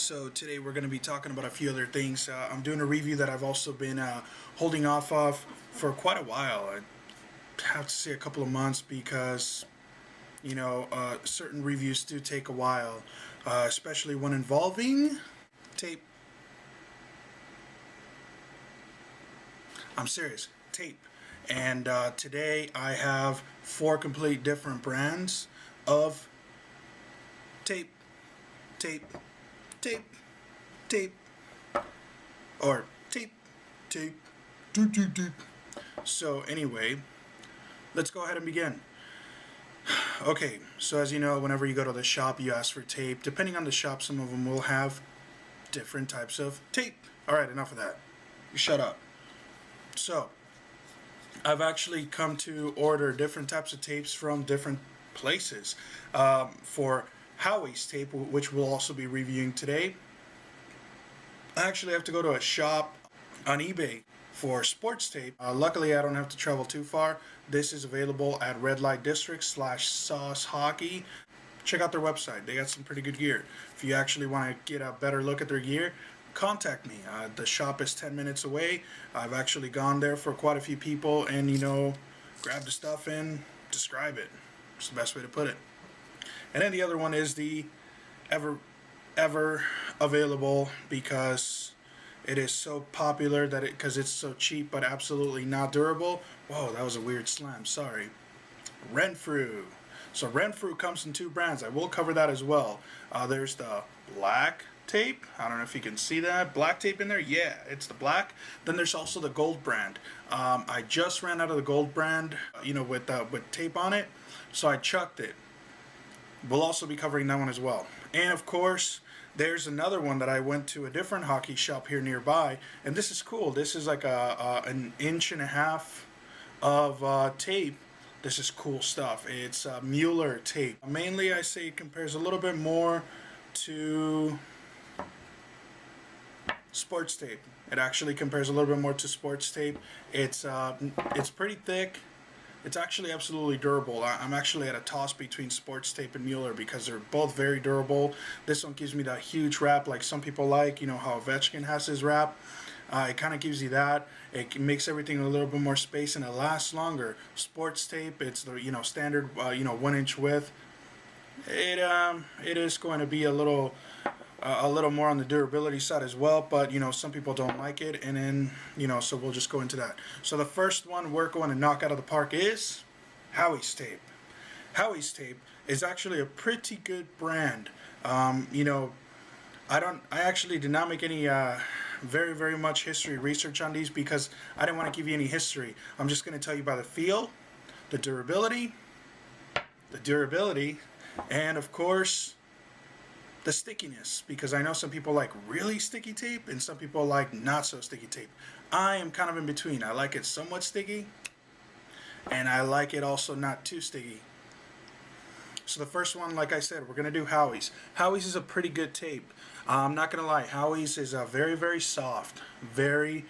So today we're going to be talking about a few other things. I'm doing a review that I've also been holding off of for quite a while. I have to say a couple of months because, certain reviews do take a while, especially when involving tape. I'm serious, tape. And today I have four complete different brands of tape, tape, tape, tape, or tape, tape, tape, tape, tape. So anyway, let's go ahead and begin. Okay, so as you know, whenever you go to the shop, you ask for tape. Depending on the shop, some of them will have different types of tape. Alright, enough of that. You shut up. So, I've actually come to order different types of tapes from different places. For Howies tape, which we'll also be reviewing today, I actually have to go to a shop on eBay for Sportstape. Luckily, I don't have to travel too far. This is available at Red Light District / Sauce Hockey. Check out their website. They got some pretty good gear. If you actually want to get a better look at their gear, contact me. The shop is 10 minutes away. I've actually gone there for quite a few people and, grab the stuff and describe it. It's the best way to put it. And then the other one is the ever available, because it is so popular that because it's so cheap but absolutely not durable. Whoa, that was a weird slam, sorry. Renfrew. So Renfrew comes in two brands. I will cover that as well. There's the black tape. I don't know if you can see that black tape in there. Yeah, it's the black. Then there's also the gold brand. I just ran out of the gold brand, with tape on it, so I chucked it. We'll also be covering that one as well. And of course, there's another one that I went to a different hockey shop here nearby, and this is cool. This is like an inch and a half of tape. This is cool stuff. It's Muller Tape. Mainly, I say it compares a little bit more to Sportstape. It actually compares a little bit more to Sportstape. It's pretty thick. It's actually absolutely durable. I'm actually at a toss between Sportstape and Mueller because they're both very durable. This one gives me that huge wrap like some people like, how Ovechkin has his wrap. It kind of gives you that. It makes everything a little bit more space and it lasts longer. Sportstape, it's the standard 1 inch width. It is going to be a little more on the durability side as well, but some people don't like it, and then so we'll just go into that. So the first one we're going to knock out of the park is Howies tape. Howies tape is actually a pretty good brand. I actually did not make any very much history research on these because I didn't want to give you any history. I'm just going to tell you about the feel, the durability, and of course the stickiness, because I know some people like really sticky tape and some people like not so sticky tape. I am kind of in between. I like it somewhat sticky and I like it also not too sticky. So the first one, like I said, we're going to do Howies. Howies is a pretty good tape. I'm not going to lie. Howies is very soft. Very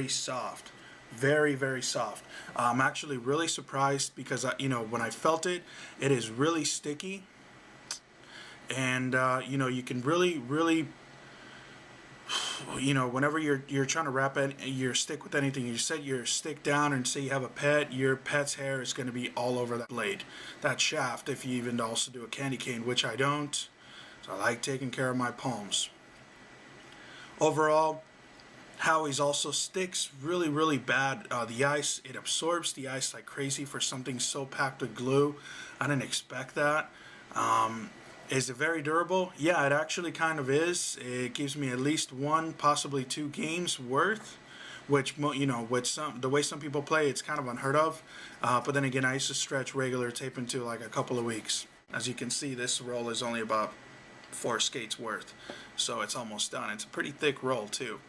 soft. Very soft. I'm actually really surprised because, when I felt it, it is really sticky. And you can really whenever you're trying to wrap your stick with anything, you set your stick down and say you have a pet, your pet's hair is going to be all over that blade, that shaft, if you even also do a candy cane, which I don't. So I like taking care of my palms. Overall, Howies also sticks really bad. The ice, it absorbs the ice like crazy for something so packed with glue. I didn't expect that. Is it very durable? Yeah, it actually kind of is. It gives me at least 1, possibly 2 games worth, which, with the way some people play, it's kind of unheard of. But then again, I used to stretch regular tape into like a couple of weeks. As you can see, this roll is only about 4 skates worth, so it's almost done. It's a pretty thick roll too.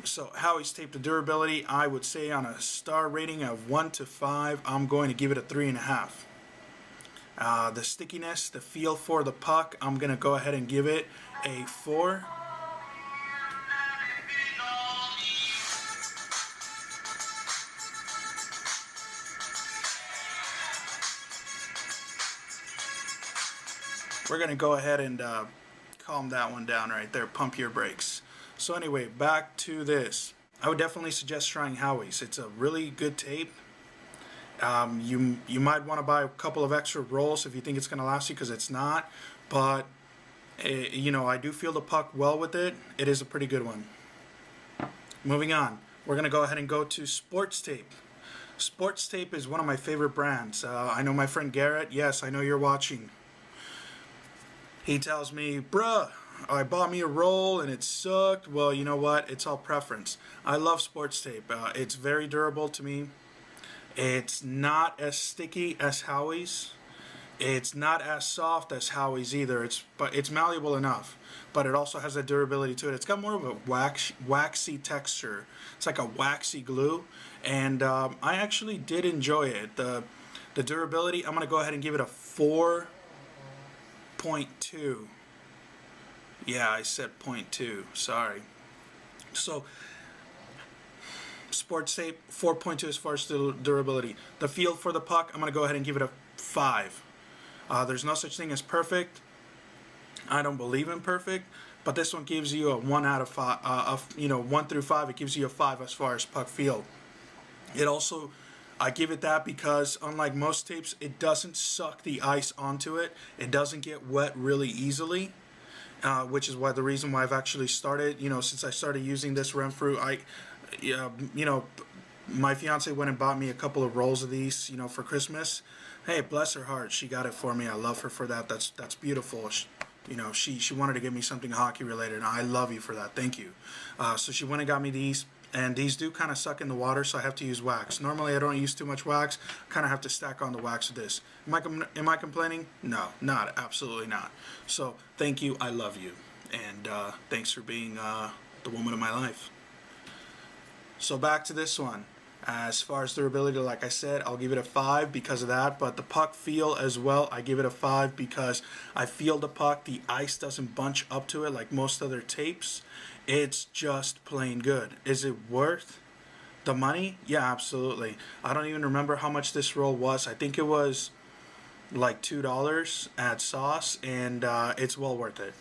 So Howies tape, the durability, I would say on a star rating of 1 to 5, I'm going to give it a 3.5. The stickiness, the feel for the puck, I'm going to go ahead and give it a 4. We're going to go ahead and calm that one down right there. Pump your brakes. So anyway, back to this. I would definitely suggest trying Howies. It's a really good tape. You might want to buy a couple of extra rolls if you think it's going to last you, because it's not. But you know, I do feel the puck well with it. It is a pretty good one. Moving on, we're going to go ahead and go to Sportstape. Sportstape is one of my favorite brands. I know my friend Garrett. Yes, I know you're watching. He tells me, bruh, I bought me a roll and it sucked. Well, you know what? It's all preference. I love Sportstape. It's very durable to me. It's not as sticky as Howies. It's not as soft as Howies either. But it's malleable enough. But it also has a durability to it. It's got more of a waxy texture. It's like a waxy glue. And I actually did enjoy it. The durability, I'm going to go ahead and give it a 4.2. Yeah, I said 0.2. Sorry. So, Sportstape, 4.2 as far as the durability. The feel for the puck, I'm going to go ahead and give it a 5. There's no such thing as perfect. I don't believe in perfect, but this one gives you a 1 out of 5. 1 through 5, it gives you a 5 as far as puck feel. It also, I give it that because unlike most tapes, it doesn't suck the ice onto it. It doesn't get wet really easily, which is why the reason why I've actually started, since I started using this Renfrew, my fiance went and bought me a couple of rolls of these, for Christmas. Hey, bless her heart, she got it for me. I love her for that. That's beautiful. She wanted to give me something hockey related, and I love you for that. Thank you. So she went and got me these. And these do kind of suck in the water, so I have to use wax. Normally, I don't use too much wax. Kind of have to stack on the wax with this. Am I complaining? No, absolutely not. So, thank you. I love you. And thanks for being the woman of my life. So, back to this one. As far as durability, like I said, I'll give it a 5 because of that. But the puck feel as well, I give it a 5 because I feel the puck. The ice doesn't bunch up to it like most other tapes. It's just plain good. Is it worth the money? Yeah, absolutely. I don't even remember how much this roll was. I think it was like $2 at Sauce, and it's well worth it.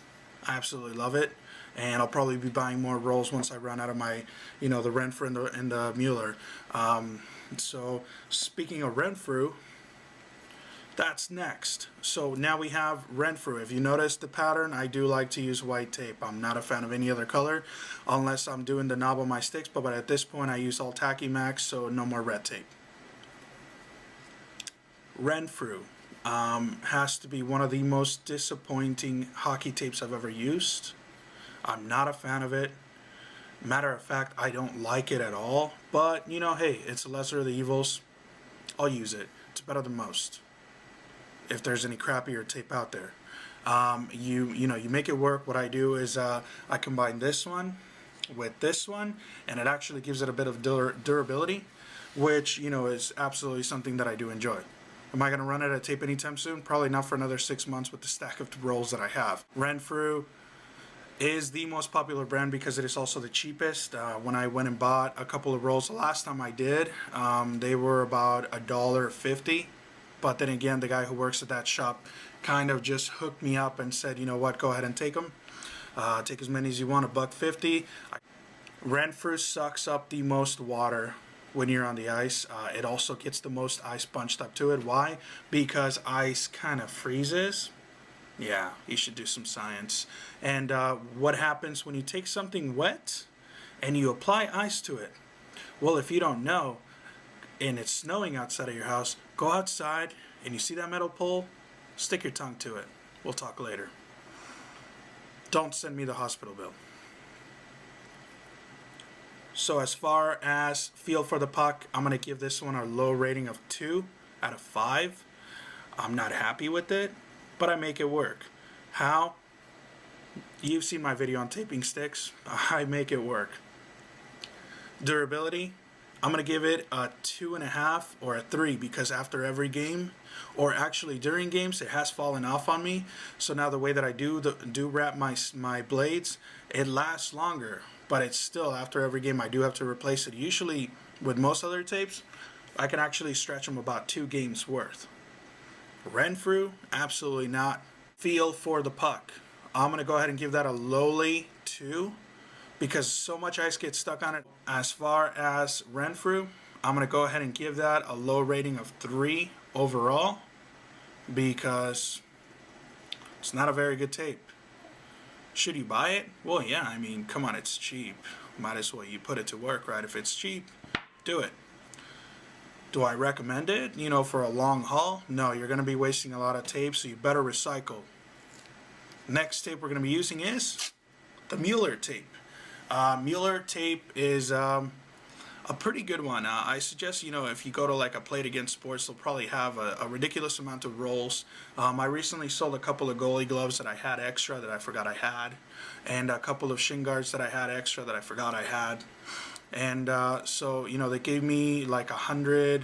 I absolutely love it, and I'll probably be buying more rolls once I run out of my, the Renfrew and the Mueller. So speaking of Renfrew, that's next. So now we have Renfrew. If you notice the pattern, I do like to use white tape. I'm not a fan of any other color unless I'm doing the knob on my sticks, but at this point I use all Tacky Max, so no more red tape. Renfrew has to be one of the most disappointing hockey tapes I've ever used. I'm not a fan of it. Matter of fact, I don't like it at all, but hey, it's the lesser of the evils. I'll use it. It's better than most. If there's any crappier tape out there, you make it work. What I do is I combine this one with this one, and it actually gives it a bit of durability, which is absolutely something that I do enjoy. Am I going to run out of tape anytime soon? Probably not for another 6 months with the stack of rolls that I have. Renfrew is the most popular brand because it is also the cheapest. When I went and bought a couple of rolls the last time I did, they were about $1.50. But then again, the guy who works at that shop kind of just hooked me up and said, you know what, go ahead and take them. Take as many as you want, $1.50. Renfrew sucks up the most water when you're on the ice. It also gets the most ice bunched up to it. Why? Because ice kind of freezes. Yeah, you should do some science. And what happens when you take something wet and you apply ice to it? Well, if you don't know, and it's snowing outside of your house, go outside and you see that metal pole, stick your tongue to it. We'll talk later. Don't send me the hospital bill. So as far as feel for the puck, I'm going to give this one a low rating of 2 out of 5. I'm not happy with it, but I make it work. How? You've seen my video on taping sticks. I make it work. Durability, I'm going to give it a 2.5 or a 3 because after every game, or actually during games, it has fallen off on me. So now the way that I do wrap my blades, it lasts longer, but it's still after every game I do have to replace it. Usually with most other tapes, I can actually stretch them about 2 games worth. Renfrew, absolutely not. Feel for the puck. I'm going to go ahead and give that a lowly 2 because so much ice gets stuck on it. As far as Renfrew, I'm going to go ahead and give that a low rating of 3 overall because it's not a very good tape. Should you buy it? Well, yeah, I mean, come on, it's cheap. Might as well you put it to work, right? If it's cheap, do it. Do I recommend it, you know, for a long haul? No, you're going to be wasting a lot of tape, so you better recycle. Next tape we're going to be using is the Mueller Tape. Mueller Tape is a pretty good one. I suggest, you know, if you go to like a Play It Again Sports, they'll probably have a ridiculous amount of rolls. I recently sold a couple of goalie gloves that I had extra that I forgot I had, and a couple of shin guards that I had extra that I forgot I had. And so, you know, they gave me like $100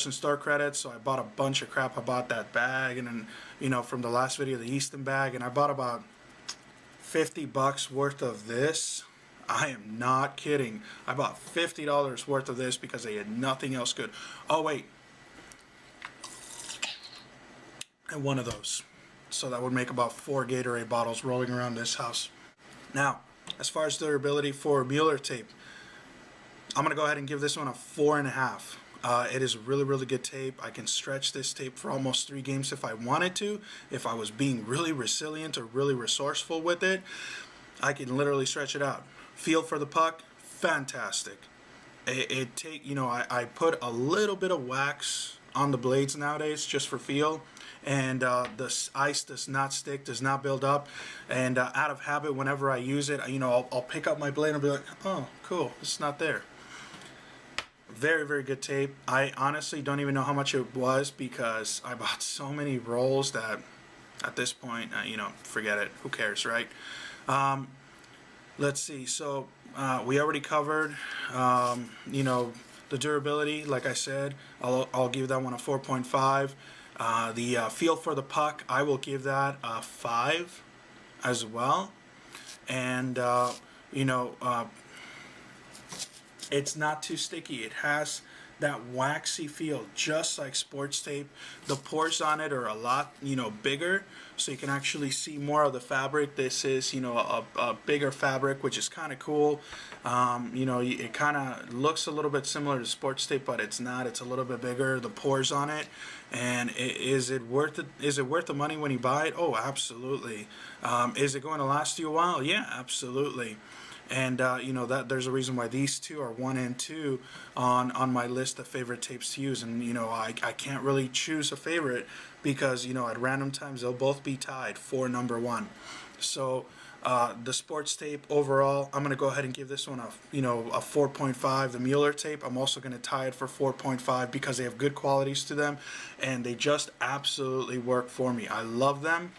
in store credits, so I bought a bunch of crap. I bought that bag, and then, you know, from the last video, the Easton bag, and I bought about $50 worth of this. I am not kidding. I bought $50 worth of this because they had nothing else good. Oh wait, and one of those. So that would make about 4 Gatorade bottles rolling around this house. Now, as far as durability for Mueller Tape, I'm going to go ahead and give this one a 4.5. It is really, really good tape. I can stretch this tape for almost 3 games if I wanted to. If I was being really resilient or really resourceful with it, I can literally stretch it out. Feel for the puck, fantastic. You know, I put a little bit of wax on the blades nowadays just for feel, and the ice does not stick, does not build up, and out of habit, whenever I use it, you know, I'll pick up my blade and I'll be like, oh, cool, it's not there. Very, very good tape. I honestly don't even know how much it was because I bought so many rolls that at this point, you know, forget it. Who cares, right? Let's see. So we already covered, you know, the durability. Like I said, I'll give that one a 4.5. The feel for the puck, I will give that a 5 as well. And you know, it's not too sticky. It has that waxy feel, just like Sportstape. The pores on it are a lot, you know, bigger, so you can actually see more of the fabric. This is, you know, a bigger fabric, which is kind of cool. You know, it kind of looks a little bit similar to Sportstape, but it's not. It's a little bit bigger. The pores on it, and is it worth it? Is it worth the money when you buy it? Oh, absolutely. Is it going to last you a while? Yeah, absolutely. And you know, that there's a reason why these two are 1 and 2 on my list of favorite tapes to use. And you know, I can't really choose a favorite because, you know, at random times they'll both be tied for number 1. So the Sportstape overall, I'm going to go ahead and give this one a 4.5. The Mueller Tape, I'm also going to tie it for 4.5 because they have good qualities to them and they just absolutely work for me. I love them.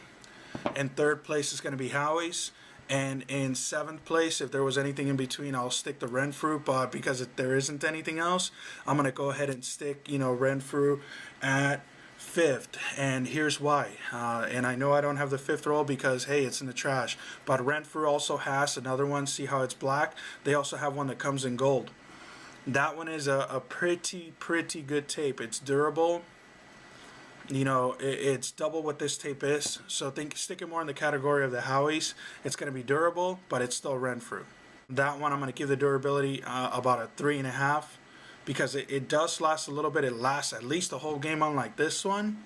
And third place is going to be Howies. And in 7th place, if there was anything in between, I'll stick to Renfrew. But because there isn't anything else, I'm going to go ahead and stick, you know, Renfrew at 5th. And here's why. And I know I don't have the 5th roll because, hey, it's in the trash. But Renfrew also has another one. See how it's black? They also have one that comes in gold. That one is a pretty good tape. It's durable. You know, it's double what this tape is, so stick it more in the category of the Howies. It's going to be durable, but it's still Renfrew. That one I'm going to give the durability about a 3.5 because it does last a little bit. It lasts at least a whole game, unlike this one,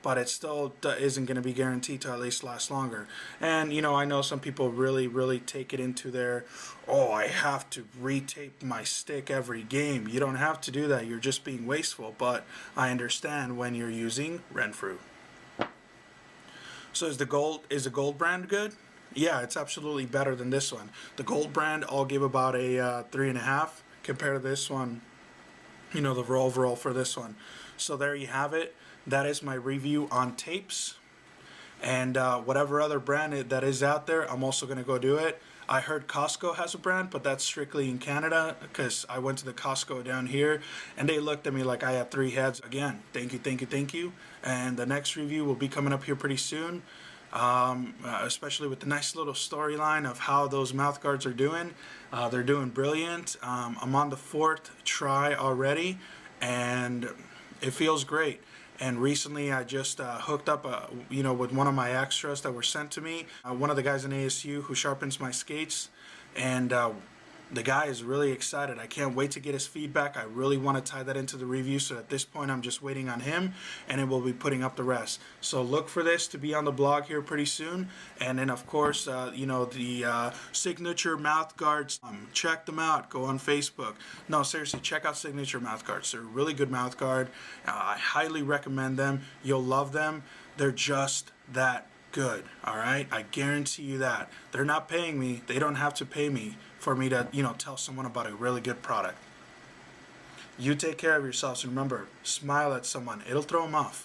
but it still isn't going to be guaranteed to at least last longer. And, you know, I know some people really take it into their, oh, I have to retape my stick every game. You don't have to do that. You're just being wasteful. But I understand when you're using Renfrew. So is the gold brand good? Yeah, it's absolutely better than this one. The gold brand, I'll give about a 3.5 compared to this one, you know, the overall for this one. So there you have it. That is my review on tapes. And whatever other brand that is out there, I'm also going to go do it. I heard Costco has a brand, but that's strictly in Canada because I went to the Costco down here and they looked at me like I had 3 heads. Again, thank you. And the next review will be coming up here pretty soon, especially with the nice little storyline of how those mouth guards are doing. They're doing brilliant. I'm on the 4th try already and it feels great. And recently I just hooked up with one of my extras that were sent to me, one of the guys in ASU who sharpens my skates, and the guy is really excited. I can't wait to get his feedback. I really want to tie that into the review, so at this point I'm just waiting on him, and then we'll be putting up the rest. So look for this to be on the blog here pretty soon. And then of course, the signature mouth guards, check them out. Go on Facebook. No, seriously, check out Signature mouth guards. They're a really good mouth guard. I highly recommend them. You'll love them. They're just that good. All right, I guarantee you that. They're not paying me. They don't have to pay me for me to tell someone about a really good product. You take care of yourselves, and remember, smile at someone. It'll throw them off.